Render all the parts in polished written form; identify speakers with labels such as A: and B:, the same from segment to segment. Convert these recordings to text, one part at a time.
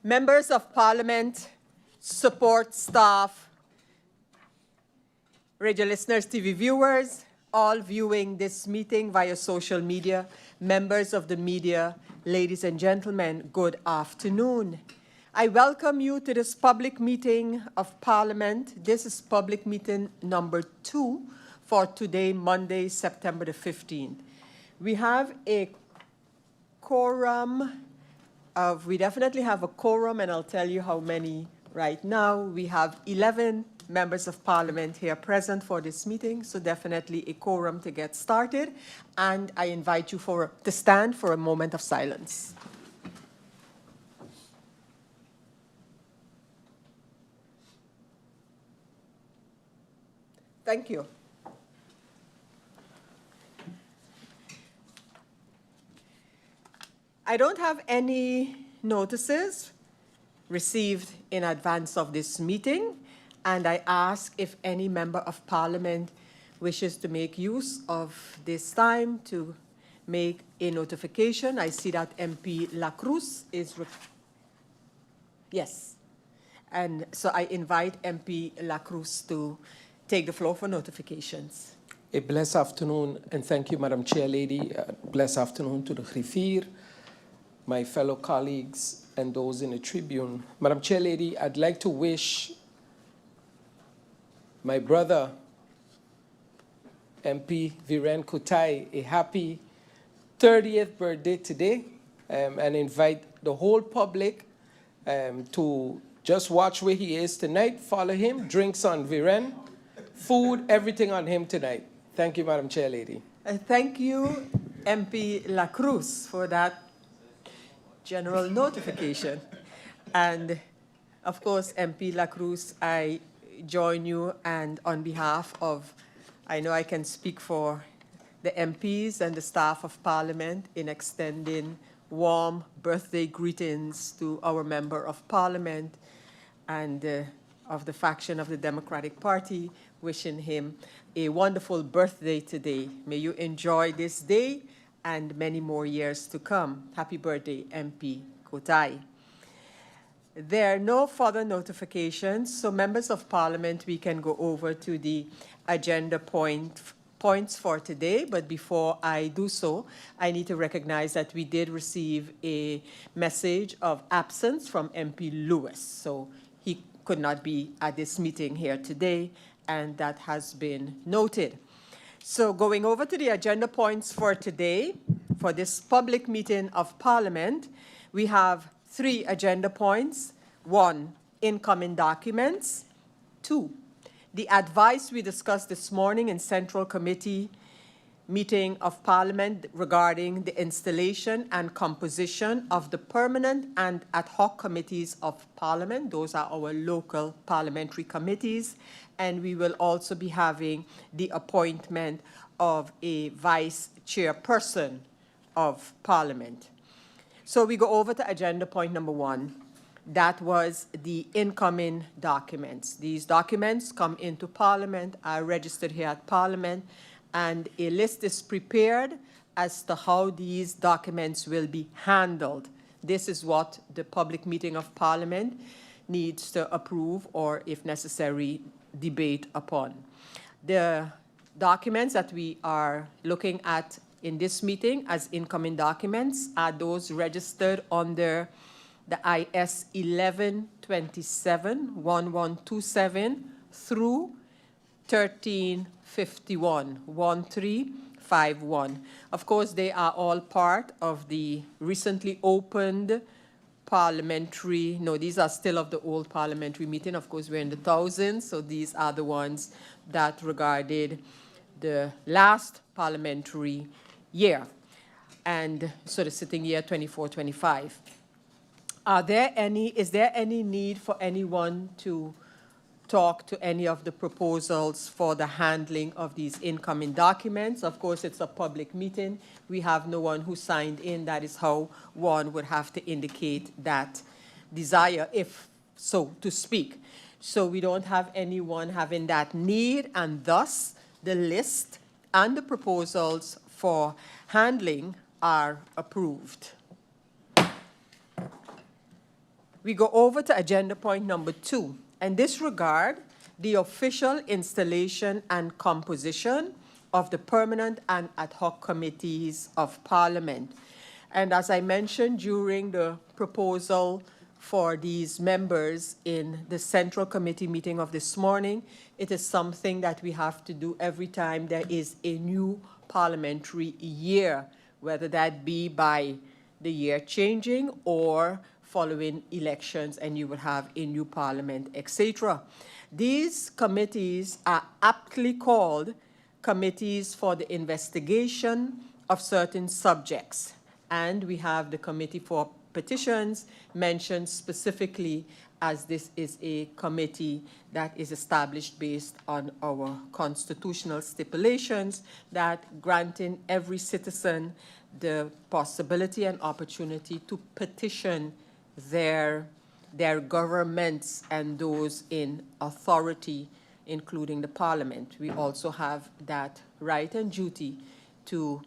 A: Members of Parliament, support staff, radio listeners, TV viewers, all viewing this meeting via social media, members of the media, ladies and gentlemen, good afternoon. I welcome you to this public meeting of Parliament. This is public meeting number 2 for today, Monday, September the 15th. We have a quorum we definitely have a quorum, and I'll tell you how many right now. We have 11 members of Parliament here present for this meeting, so definitely a quorum to get started. And I invite you to stand for a moment of silence. Thank you. I don't have any notices received in advance of this meeting, and I ask if any member of Parliament wishes to make use of this time to make a notification. I see that MP La Cruz is... Yes. And so I invite MP La Cruz to take the floor for notifications.
B: A blessed afternoon, and thank you, Madam Chair Lady. Blessed afternoon to the Griffier, my fellow colleagues, and those in the Tribune. Madam Chair Lady, I'd like to wish my brother, MP Viren Kutai, a happy 30th birthday today, and invite the whole public to just watch where he is tonight, follow him, drinks on Viren, food, everything on him tonight. Thank you, Madam Chair Lady.
A: Thank you, MP La Cruz, for that general notification. And of course, MP La Cruz, I join you, and on behalf of, I know I can speak for the MPs and the staff of Parliament in extending warm birthday greetings to our Member of Parliament and of the faction of the Democratic Party, wishing him a wonderful birthday today. May you enjoy this day and many more years to come. Happy birthday, MP Kotai. There are no further notifications, so members of Parliament, we can go over to the agenda points for today. But before I do so, I need to recognize that we did receive a message of absence from MP Lewis. So he could not be at this meeting here today, and that has been noted. So going over to the agenda points for today, for this public meeting of Parliament, we have 3 agenda points. 1, incoming documents. 2, the advice we discussed this morning in Central Committee meeting of Parliament regarding the installation and composition of the permanent and ad hoc committees of Parliament. Those are our local parliamentary committees. And we will also be having the appointment of a Vice-Chairperson of Parliament. So we go over to agenda point number 1. That was the incoming documents. These documents come into Parliament, are registered here at Parliament, and a list is prepared as to how these documents will be handled. This is what the public meeting of Parliament needs to approve or, if necessary, debate upon. The documents that we are looking at in this meeting as incoming documents are those registered under the IS 1127-1127 through 1351. Of course, they are all part of the recently opened parliamentary, no, these are still of the old parliamentary meeting. Of course, we're in the thousands, so these are the ones that regarded the last parliamentary year, and so the sitting year 24-25. Is there any need for anyone to talk to any of the proposals for the handling of these incoming documents? Of course, it's a public meeting. We have no one who signed in. That is how one would have to indicate that desire, if so to speak. So we don't have anyone having that need, and thus the list and the proposals for handling are approved. We go over to agenda point number 2. In this regard, the official installation and composition of the permanent and ad hoc committees of Parliament. And as I mentioned during the proposal for these members in the Central Committee meeting of this morning, it is something that we have to do every time there is a new parliamentary year, whether that be by the year changing or following elections and you will have a new parliament, etc. These committees are aptly called committees for the investigation of certain subjects. And we have the Committee for Petitions mentioned specifically, as this is a committee that is established based on our constitutional stipulations that granting every citizen the possibility and opportunity to petition their governments and those in authority, including the Parliament. We also have that right and duty to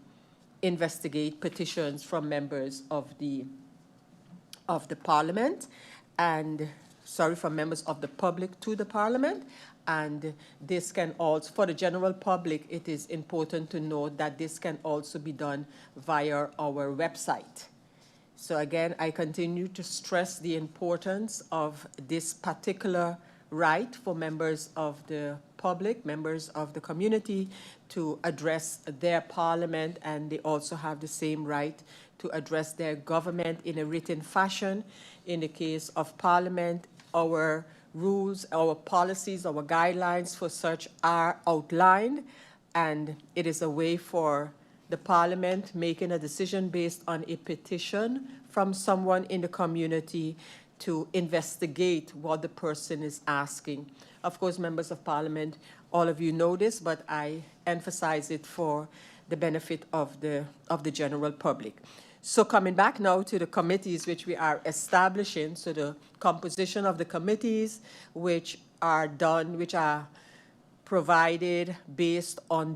A: investigate petitions from members of the Parliament and, from members of the public to the Parliament. And this can also, for the general public, it is important to note that this can also be done via our website. So again, I continue to stress the importance of this particular right for members of the public, members of the community, to address their parliament, and they also have the same right to address their government in a written fashion. In the case of Parliament, our rules, our policies, our guidelines for such are outlined, and it is a way for the Parliament making a decision based on a petition from someone in the community to investigate what the person is asking. Of course, members of Parliament, all of you know this, but I emphasize it for the benefit of the general public. So coming back now to the committees which we are establishing, so the composition of the committees which are done, which are provided based on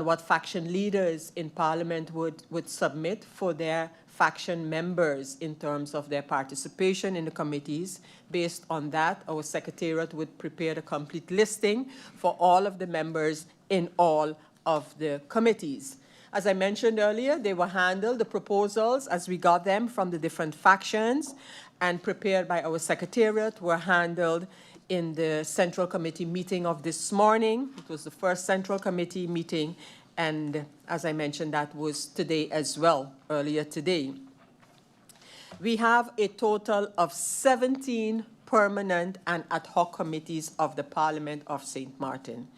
A: what faction leaders in Parliament would submit for their faction members in terms of their participation in the committees. Based on that, our Secretariat would prepare the complete listing for all of the members in all of the committees. As I mentioned earlier, they were handled, the proposals, as we got them from the different factions and prepared by our Secretariat, were handled in the Central Committee meeting of this morning. It was the first Central Committee meeting, and as I mentioned, that was today as well, earlier today. We have a total of 17 permanent and ad hoc committees of the Parliament of St. Martin.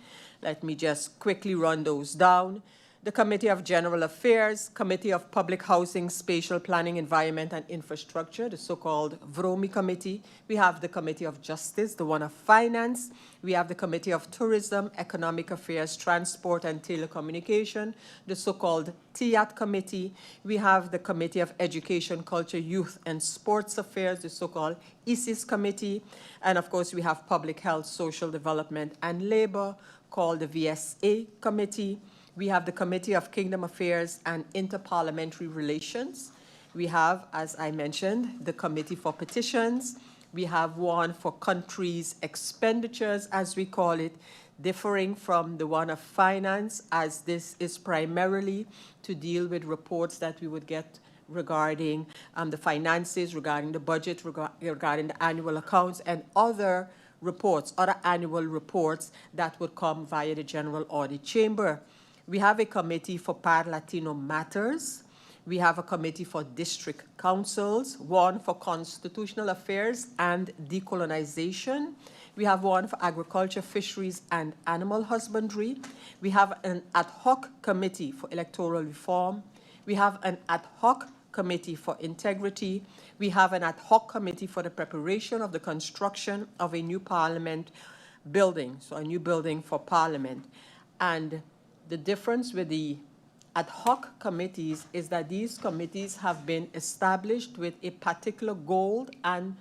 A: Let me just quickly run those down. The Committee of General Affairs, Committee of Public Housing, Spatial Planning, Environment and Infrastructure, the so-called VROMI Committee. We have the Committee of Justice, the one of Finance. We have the Committee of Tourism, Economic Affairs, Transport and Telecommunication, the so-called TIAT Committee. We have the Committee of Education, Culture, Youth and Sports Affairs, the so-called ISIS Committee. And of course, we have Public Health, Social Development and Labor, called the VSA Committee. We have the Committee of Kingdom Affairs and Interparliamentary Relations. We have, as I mentioned, the Committee for Petitions. We have one for countries' expenditures, as we call it, differing from the one of Finance, as this is primarily to deal with reports that we would get regarding the finances, regarding the budget, regarding the annual accounts, and other reports, other annual reports that would come via the General Audit Chamber. We have a committee for Par-Latino matters. We have a committee for district councils, one for constitutional affairs and decolonization. We have one for agriculture, fisheries, and animal husbandry. We have an ad hoc committee for electoral reform. We have an ad hoc committee for integrity. We have an ad hoc committee for the preparation of the construction of a new parliament building, so a new building for Parliament. And the difference with the ad hoc committees is that these committees have been established with a particular goal and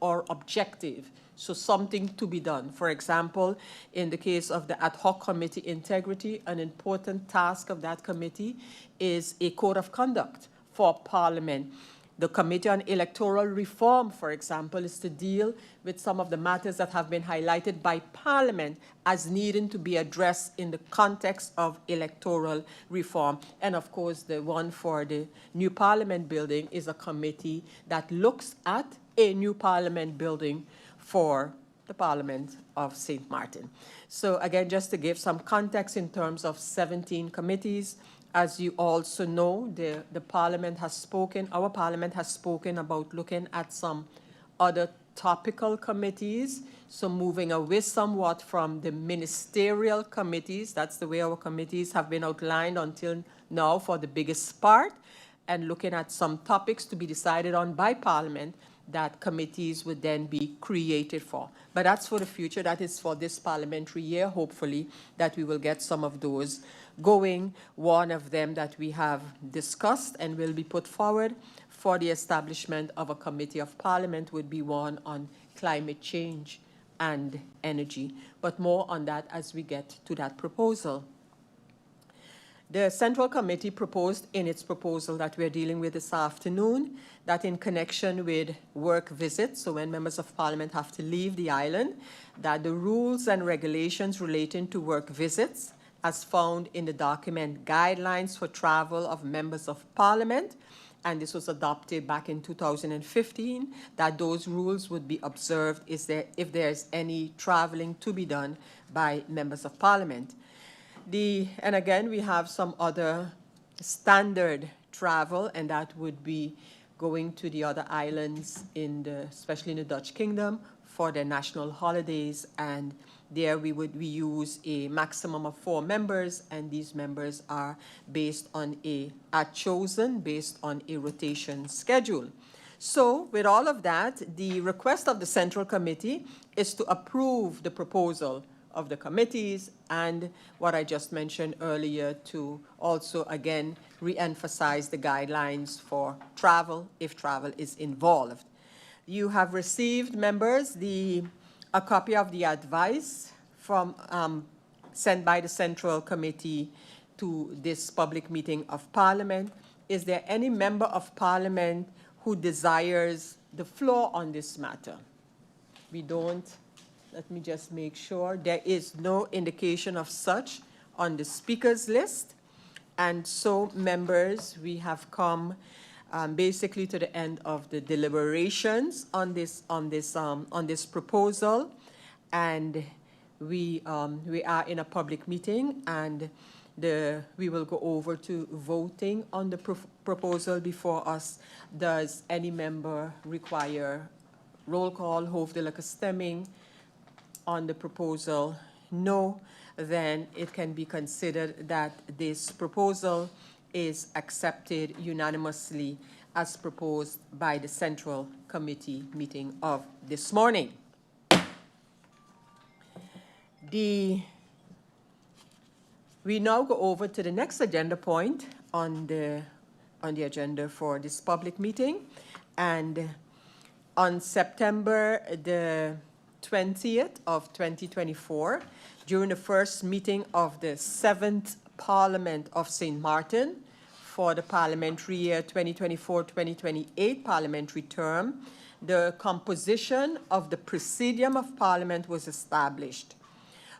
A: or objective, so something to be done. For example, in the case of the ad hoc committee integrity, an important task of that committee is a code of conduct for Parliament. The Committee on Electoral Reform, for example, is to deal with some of the matters that have been highlighted by Parliament as needing to be addressed in the context of electoral reform. And of course, the one for the new Parliament building is a committee that looks at a new Parliament building for the Parliament of St. Martin. So again, just to give some context in terms of 17 committees, as you also know, the Parliament has spoken, our Parliament has spoken about looking at some other topical committees, so moving away somewhat from the ministerial committees. That's the way our committees have been outlined until now for the biggest part, and looking at some topics to be decided on by Parliament that committees would then be created for. But that's for the future. That is for this parliamentary year, hopefully, that we will get some of those going. One of them that we have discussed and will be put forward for the establishment of a committee of Parliament would be one on climate change and energy. But more on that as we get to that proposal. The Central Committee proposed in its proposal that we're dealing with this afternoon that in connection with work visits, so when members of Parliament have to leave the island, that the rules and regulations relating to work visits as found in the document Guidelines for Travel of Members of Parliament, and this was adopted back in 2015, that those rules would be observed if there's any traveling to be done by members of Parliament. And again, we have some other standard travel, and that would be going to the other islands, especially in the Dutch Kingdom, for their national holidays. And there we use a maximum of 4 members, and these members are chosen based on a rotation schedule. So with all of that, the request of the Central Committee is to approve the proposal of the committees and what I just mentioned earlier, to also again re-emphasize the guidelines for travel if travel is involved. You have received, members, a copy of the advice from sent by the Central Committee to this public meeting of Parliament. Is there any member of Parliament who desires the floor on this matter? We don't. Let me just make sure. There is no indication of such on the speakers list. And so, members, we have come basically to the end of the deliberations on this proposal, and we are in a public meeting, and we will go over to voting on the proposal before us. Does any member require roll call, hoofdelijke stemming on the proposal? No. Then it can be considered that this proposal is accepted unanimously as proposed by the Central Committee meeting of this morning. We now go over to the next agenda point on the agenda for this public meeting. And on September the 20th of 2024, during the first meeting of the 7th Parliament of St. Martin for the parliamentary year 2024-2028 parliamentary term, the composition of the Presidium of Parliament was established.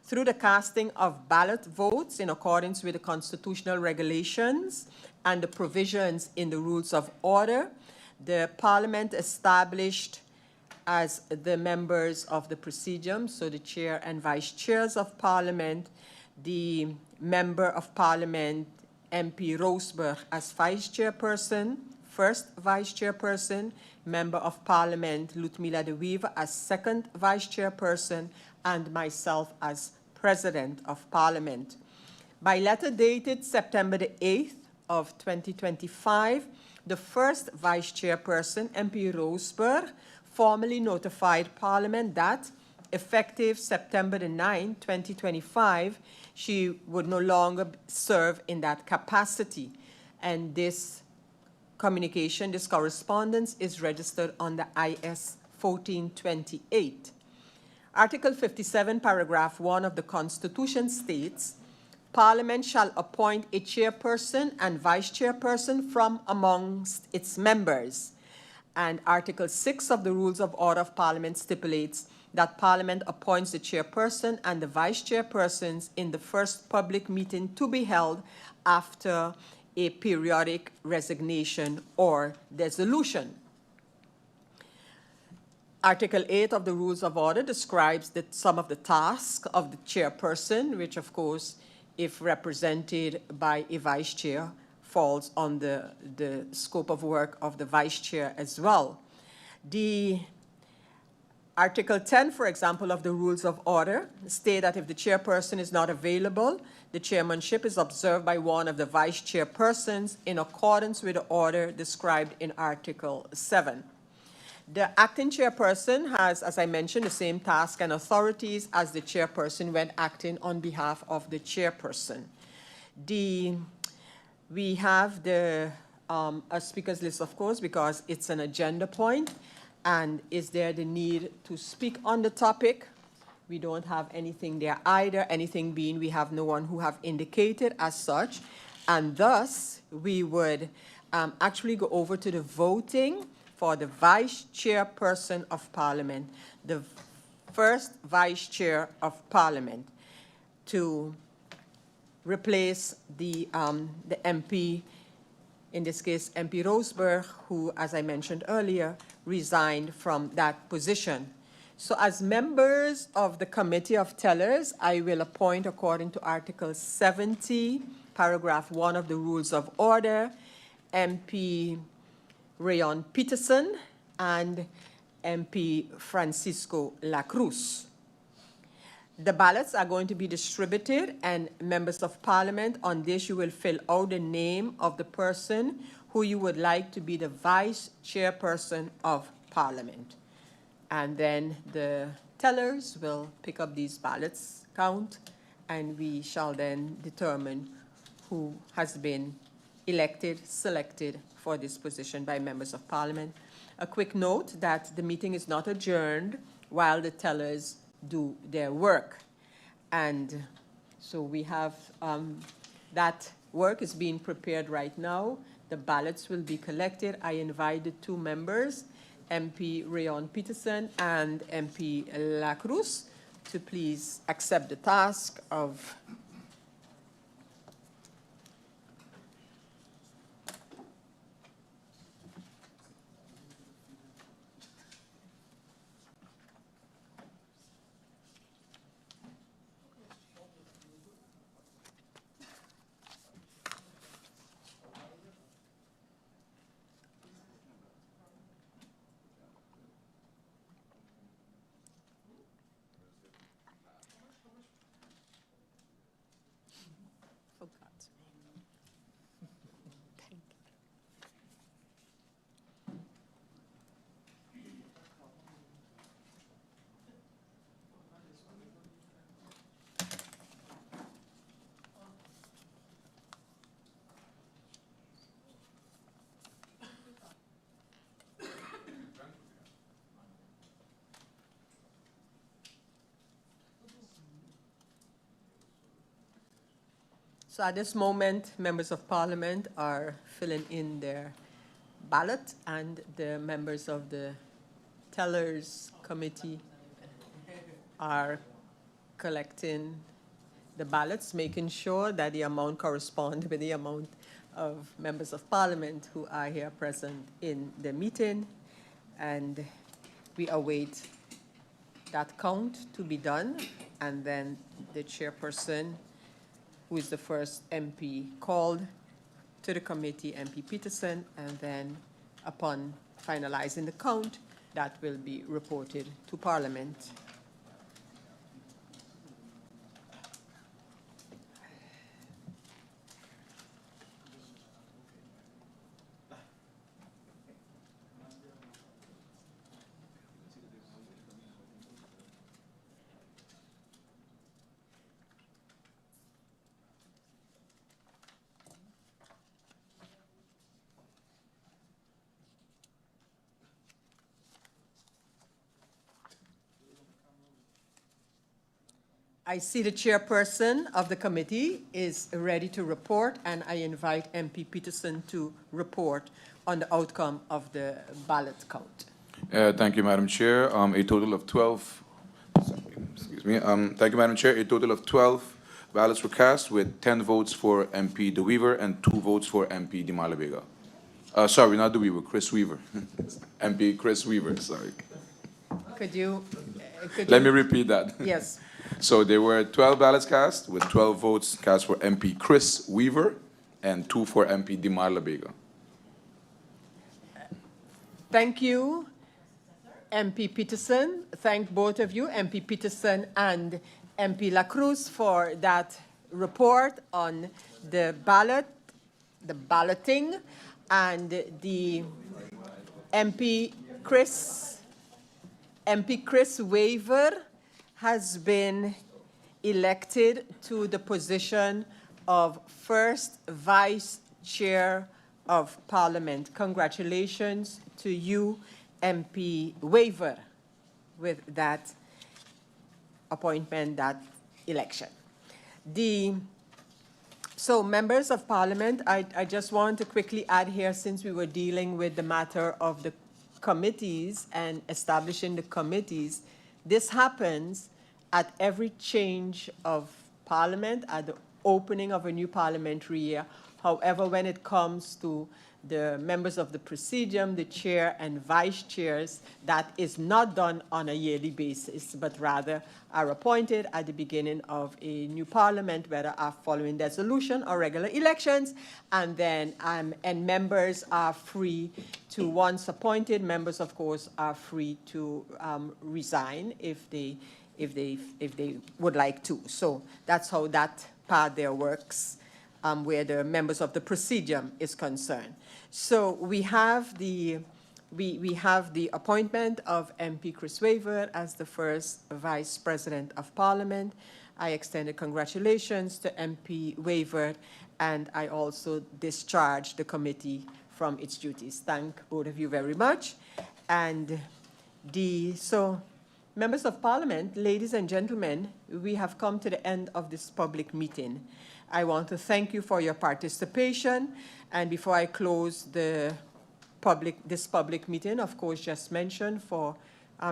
A: Through the casting of ballot votes in accordance with the constitutional regulations and the provisions in the rules of order, the Parliament established as the members of the Presidium, so the Chair and Vice Chairs of Parliament, the Member of Parliament, MP Roseberg, as Vice Chairperson, first Vice Chairperson, Member of Parliament Ludmila de Wever as second Vice Chairperson, and myself as President of Parliament. By letter dated September the 8th of 2025, the first Vice Chairperson, MP Roseberg, formally notified Parliament that, effective September the 9th, 2025, she would no longer serve in that capacity. And this communication, this correspondence, is registered under IS 1428. Article 57, paragraph 1 of the Constitution states, Parliament shall appoint a chairperson and vice chairperson from amongst its members, And Article 6 of the Rules of Order of Parliament stipulates that Parliament appoints the chairperson and the vice-chairpersons in the first public meeting to be held after a periodic resignation or dissolution. Article 8 of the Rules of Order describes some of the tasks of the chairperson, which of course, if represented by a vice chair, falls on the scope of work of the vice chair as well. The Article 10, for example, of the Rules of Order state that if the chairperson is not available, the chairmanship is observed by one of the vice chairpersons in accordance with the order described in Article 7. The acting chairperson has, as I mentioned, the same task and authorities as the chairperson when acting on behalf of the chairperson. We have a speakers list, of course, because it's an agenda point. And is there the need to speak on the topic? We don't have anything there either, anything being we have no one who have indicated as such. And thus, we would actually go over to the voting for the Vice Chairperson of Parliament, the first Vice Chair of Parliament, to replace the MP, in this case, MP Roseberg, who, as I mentioned earlier, resigned from that position. So as members of the Committee of Tellers, I will appoint, according to Article 70, paragraph 1 of the Rules of Order, MP Rayon Peterson and MP Francisco Lacruz. The ballots are going to be distributed, and members of Parliament, on this you will fill out the name of the person who you would like to be the Vice Chairperson of Parliament. And then the tellers will pick up these ballots, count, and we shall then determine who has been elected, selected for this position by members of Parliament. A quick note that the meeting is not adjourned while the tellers do their work. And so we have that work is being prepared right now. The ballots will be collected. I invite the two members, MP Rayon Peterson and MP Lacruz, to please accept the task of So at this moment, members of Parliament are filling in their ballot, and the members of the Tellers Committee are collecting the ballots, making sure that the amount corresponds with the amount of members of Parliament who are here present in the meeting. And we await that count to be done, and then the chairperson, who is the first MP called to the committee, MP Peterson, and then upon finalizing the count, that will be reported to Parliament. I see the chairperson of the committee is ready to report, and I invite MP Peterson to report on the outcome of the ballot count.
C: Thank you, Madam Chair. A total of 12, excuse me. Thank you, Madam Chair. A total of 12 ballots were cast with 10 votes for MP De Wever and 2 votes for MP De Malabega. Sorry, not De Wever, Chris Weaver. MP Chris Weaver, sorry. Let me repeat that.
A: Yes.
C: So there were 12 ballots cast with 12 votes cast for MP Chris Weaver and 2 for MP De Malabega.
A: Thank you, MP Peterson. Thank both of you, MP Peterson and MP La Cruz, for that report on the balloting, and the MP Chris Weaver has been elected to the position of first Vice Chair of Parliament. Congratulations to you, MP Weaver, with that appointment, that election. So members of Parliament, I just want to quickly add here, since we were dealing with the matter of the committees and establishing the committees, this happens at every change of Parliament, at the opening of a new parliamentary year. However, when it comes to the members of the Presidium, the chair and vice chairs, that is not done on a yearly basis, but rather are appointed at the beginning of a new parliament, whether following dissolution or regular elections, and then and members are free to, once appointed, members of course are free to resign if they would like to. So that's how that part there works. Where the members of the Presidium is concerned. So we have the appointment of MP Chris Weaver as the first Vice President of Parliament. I extended congratulations to MP Weaver, and I also discharged the committee from its duties. Thank both of you very much. And so, members of Parliament, ladies and gentlemen, we have come to the end of this public meeting. I want to thank you for your participation. And before I close this public meeting, of course, just mention for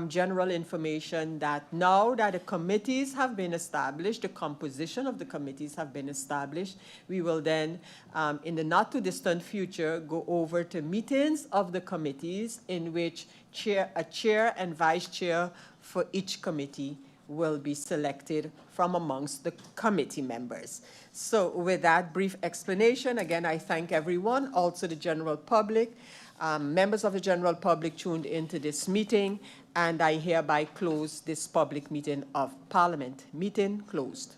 A: general information that now that the committees have been established, the composition of the committees have been established, we will then, in the not too distant future, go over to meetings of the committees in which a chair and vice chair for each committee will be selected from amongst the committee members. So with that brief explanation, again, I thank everyone, also the general public, members of the general public tuned into this meeting, and I hereby close this public meeting of Parliament. Meeting closed.